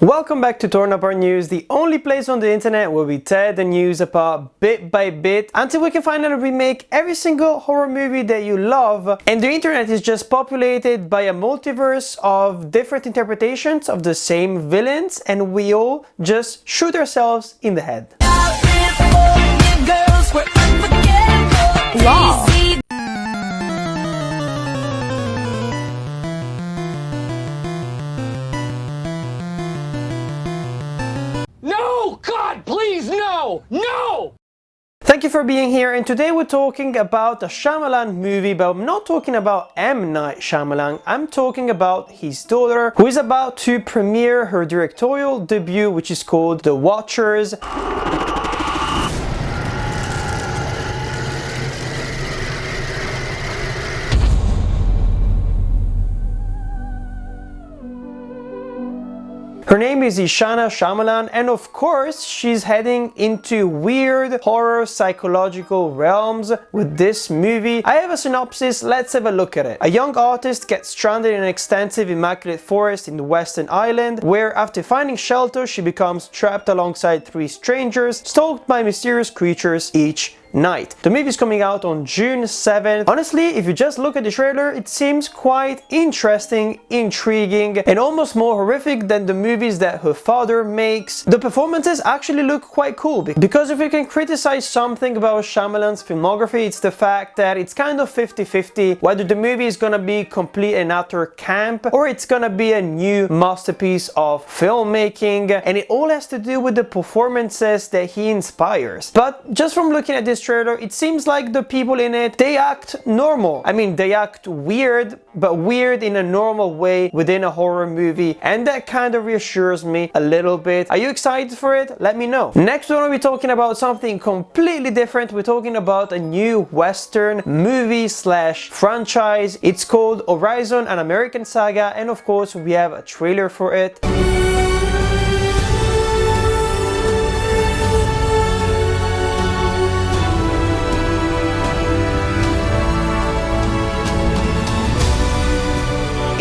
Welcome back to Torn Apart News, the only place on the internet where we tear the news apart bit by bit until we can finally remake every single horror movie that you love. And the internet is just populated by a multiverse of different interpretations of the same villains, and we all just shoot ourselves in the head. Law. No! God, please, no! No! Thank you for being here, and today we're talking about a Shyamalan movie, but I'm not talking about M. Night Shyamalan, I'm talking about his daughter, who is about to premiere her directorial debut, which is called The Watchers. Her name is Ishana Shyamalan, and of course she's heading into weird horror psychological realms with this movie. I have a synopsis, let's have a look at it. A young artist gets stranded in an extensive immaculate forest in the Western Island, where after finding shelter she becomes trapped alongside three strangers, stalked by mysterious creatures each night. The movie is coming out on June 7th. Honestly, if you just look at the trailer, it seems quite interesting, intriguing, and almost more horrific than the movies that her father makes. The performances actually look quite cool, because if you can criticize something about Shyamalan's filmography, it's the fact that it's kind of 50-50 whether the movie is gonna be complete and utter camp or it's gonna be a new masterpiece of filmmaking, and it all has to do with the performances that he inspires. But just from looking at this trailer, it seems like the people in it, they act normal. I mean, they act weird, but weird in a normal way within a horror movie, and that kind of reassures me a little bit. Are you excited for it? Let me know. Next, we're going to be talking about something completely different. We're talking about a new Western movie slash franchise. It's called Horizon: An American Saga, and of course we have a trailer for it.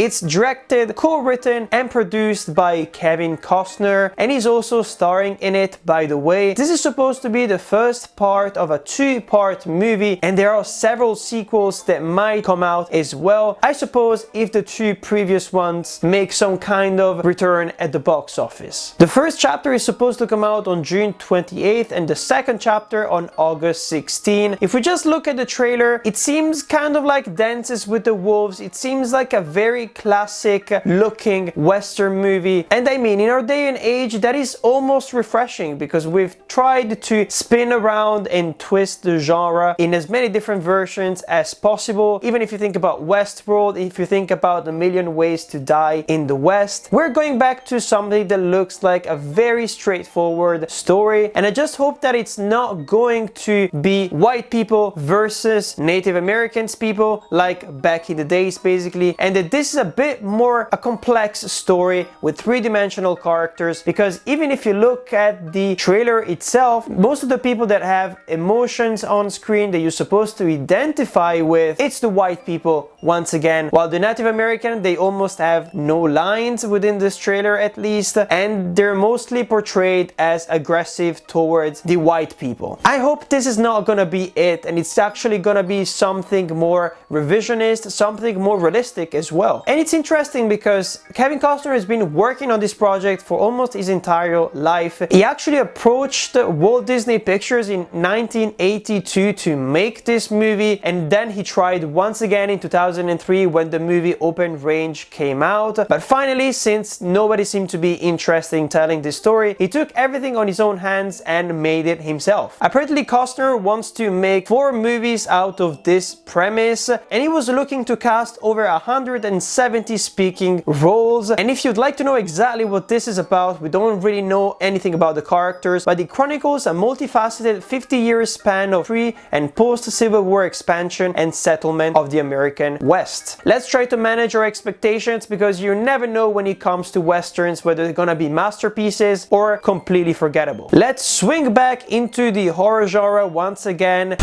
It's directed, co-written and produced by Kevin Costner, and he's also starring in it, by the way. This is supposed to be the first part of a two-part movie, and there are several sequels that might come out as well, I suppose, if the two previous ones make some kind of return at the box office. The first chapter is supposed to come out on June 28th and the second chapter on August 16th. If we just look at the trailer, it seems kind of like Dances with the Wolves. It seems like a very classic looking Western movie, and I mean, in our day and age, that is almost refreshing, because we've tried to spin around and twist the genre in as many different versions as possible. Even if you think about Westworld, if you think about A Million Ways to Die in the West, we're going back to something that looks like a very straightforward story, and I just hope that it's not going to be white people versus Native Americans people like back in the days, basically, and that this is a bit more a complex story with three-dimensional characters, because even if you look at the trailer itself, most of the people that have emotions on screen that you're supposed to identify with, it's the white people once again, while the Native American, they almost have no lines within this trailer at least, and they're mostly portrayed as aggressive towards the white people. I hope this is not gonna be it, and it's actually gonna be something more revisionist, something more realistic as well. And it's interesting because Kevin Costner has been working on this project for almost his entire life. He actually approached Walt Disney Pictures in 1982 to make this movie, and then he tried once again in 2003 when the movie Open Range came out. But finally, since nobody seemed to be interested in telling this story, he took everything on his own hands and made it himself. Apparently, Costner wants to make 4 movies out of this premise, and he was looking to cast over 170 speaking roles. And if you'd like to know exactly what this is about, we don't really know anything about the characters, but it chronicles a multifaceted 50-year span of pre- and post-Civil War expansion and settlement of the American West. Let's try to manage our expectations, because you never know when it comes to Westerns whether they're gonna be masterpieces or completely forgettable. Let's swing back into the horror genre once again.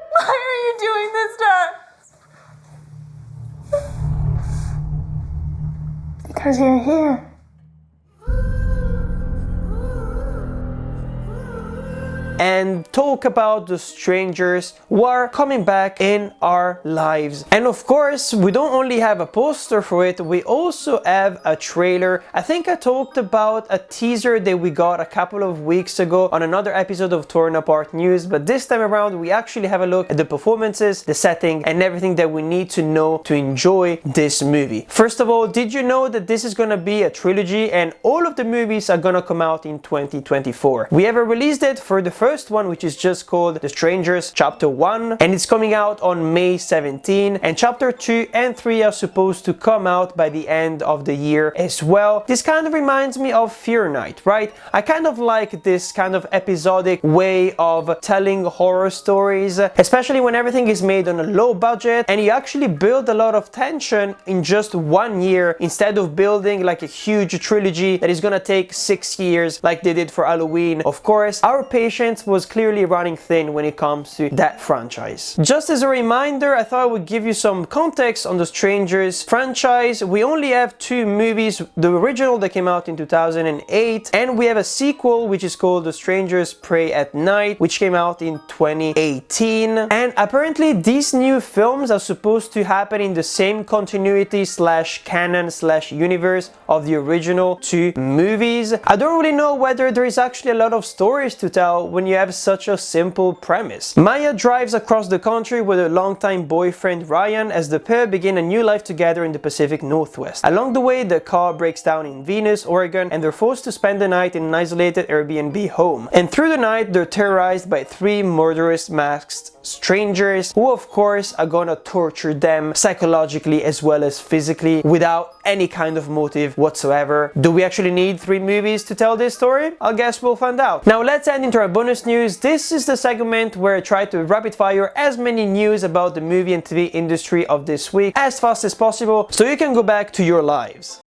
Why are you doing this to us? Because you're here. and talk about the strangers who are coming back in our lives. And of course, we don't only have a poster for it, we also have a trailer. I think I talked about a teaser that we got a couple of weeks ago on another episode of Torn Apart News, but this time around we actually have a look at the performances, the setting, and everything that we need to know to enjoy this movie. First of all, did you know that this is gonna be a trilogy and all of the movies are gonna come out in 2024? We have a release date for the first one, which is just called The Strangers Chapter 1, and it's coming out on May 17, and Chapter 2 and 3 are supposed to come out by the end of the year as well. This kind of reminds me of Fear Night, right? I kind of like this kind of episodic way of telling horror stories, especially when everything is made on a low budget and you actually build a lot of tension in just 1 year instead of building like a huge trilogy that is gonna take 6 years like they did for Halloween. Of course, our patience was clearly running thin when it comes to that franchise. Just as a reminder, I thought I would give you some context on the Strangers franchise. We only have 2 movies, the original that came out in 2008, and we have a sequel which is called The Strangers Prey at Night, which came out in 2018. And apparently these new films are supposed to happen in the same continuity slash canon slash universe of the original 2 movies. I don't really know whether there is actually a lot of stories to tell when you have such a simple premise. Maya drives across the country with her longtime boyfriend Ryan as the pair begin a new life together in the Pacific Northwest. Along the way, the car breaks down in Venus, Oregon, and they're forced to spend the night in an isolated Airbnb home. And through the night, they're terrorized by 3 murderous masked strangers who of course are gonna torture them psychologically as well as physically without any kind of motive whatsoever. Do we actually need 3 movies to tell this story? I guess we'll find out. Now let's end into our bonus news. This is the segment where I try to rapid fire as many news about the movie and TV industry of this week as fast as possible so you can go back to your lives.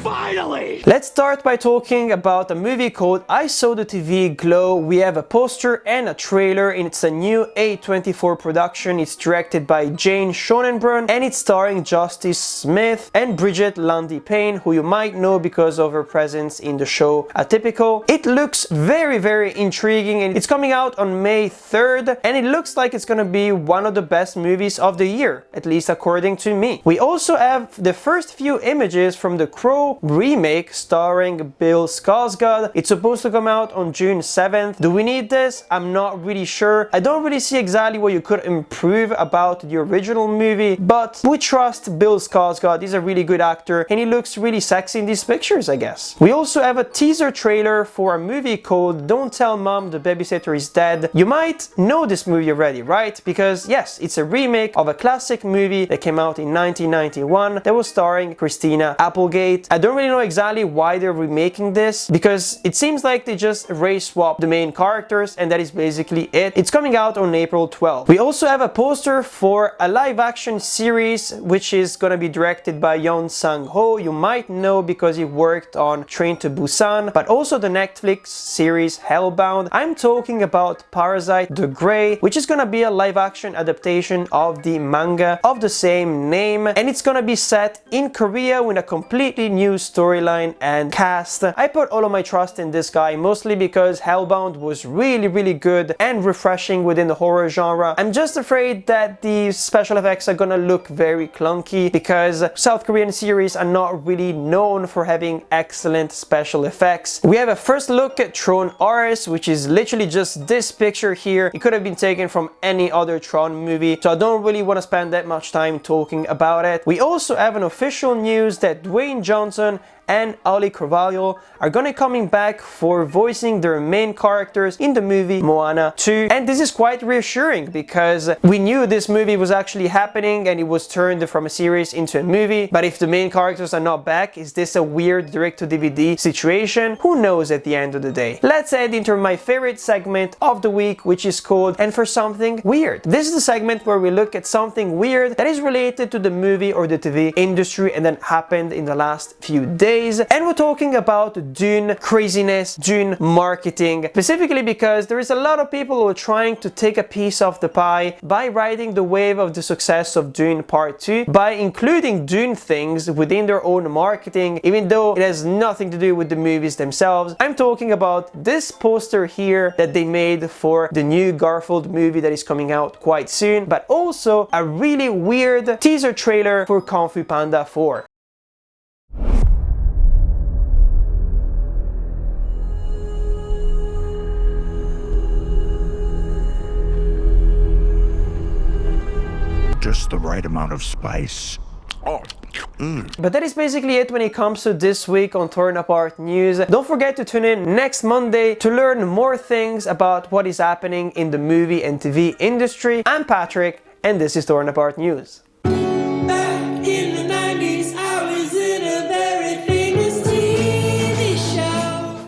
Finally! Let's start by talking about a movie called I Saw the TV Glow. We have a poster and a trailer, and it's a new A24 production. It's directed by Jane Schonenbrunn and it's starring Justice Smith and Bridget Lundy Payne, who you might know because of her presence in the show Atypical. It looks very intriguing and it's coming out on May 3rd, and it looks like it's gonna be one of the best movies of the year, at least according to me. We also have the first few images from the Crow remake starring Bill Skarsgård. It's supposed to come out on June 7th. Do we need this? I'm not really sure. I don't really see exactly what you could improve about the original movie, but we trust Bill Skarsgård. He's a really good actor and he looks really sexy in these pictures, I guess. We also have a teaser trailer for a movie called Don't Tell Mom the Babysitter is Dead. You might know this movie already, right? Because yes, it's a remake of a classic movie that came out in 1991 that was starring Christina Applegate. I don't really know exactly why they're remaking this because it seems like they just race swap the main characters and that is basically it. It's coming out on April 12th. We also have a poster for a live action series which is gonna be directed by Yeon Sang-ho. You might know because he worked on Train to Busan, but also the Netflix series Hellbound. I'm talking about Parasyte the Grey, which is gonna be a live action adaptation of the manga of the same name, and it's gonna be set in Korea with a completely new storyline and cast. I put all of my trust in this guy mostly because Hellbound was really good and refreshing within the horror genre. I'm just afraid that the special effects are gonna look very clunky because South Korean series are not really known for having excellent special effects. We have a first look at Tron Ares, which is literally just this picture here. It could have been taken from any other Tron movie, so I don't really want to spend that much time talking about it. We also have an official news that Dwayne Johnson and Ali Carvalho are gonna coming back for voicing their main characters in the movie Moana 2, and this is quite reassuring because we knew this movie was actually happening and it was turned from a series into a movie, but if the main characters are not back, is this a weird direct-to-DVD situation? Who knows at the end of the day. Let's head into my favorite segment of the week, which is called And for Something Weird. This is the segment where we look at something weird that is related to the movie or the TV industry and that happened in the last few few days, and we're talking about Dune craziness, Dune marketing, specifically because there is a lot of people who are trying to take a piece of the pie by riding the wave of the success of Dune Part 2, by including Dune things within their own marketing, even though it has nothing to do with the movies themselves. I'm talking about this poster here that they made for the new Garfield movie that is coming out quite soon, but also a really weird teaser trailer for Kung Fu Panda 4. Just the right amount of spice. Oh. But that is basically it when it comes to this week on Torn Apart News. Don't forget to tune in next Monday to learn more things about what is happening in the movie and TV industry. I'm Patrick, and this is Torn Apart News. Back in the 90s, I was in a very famous TV show.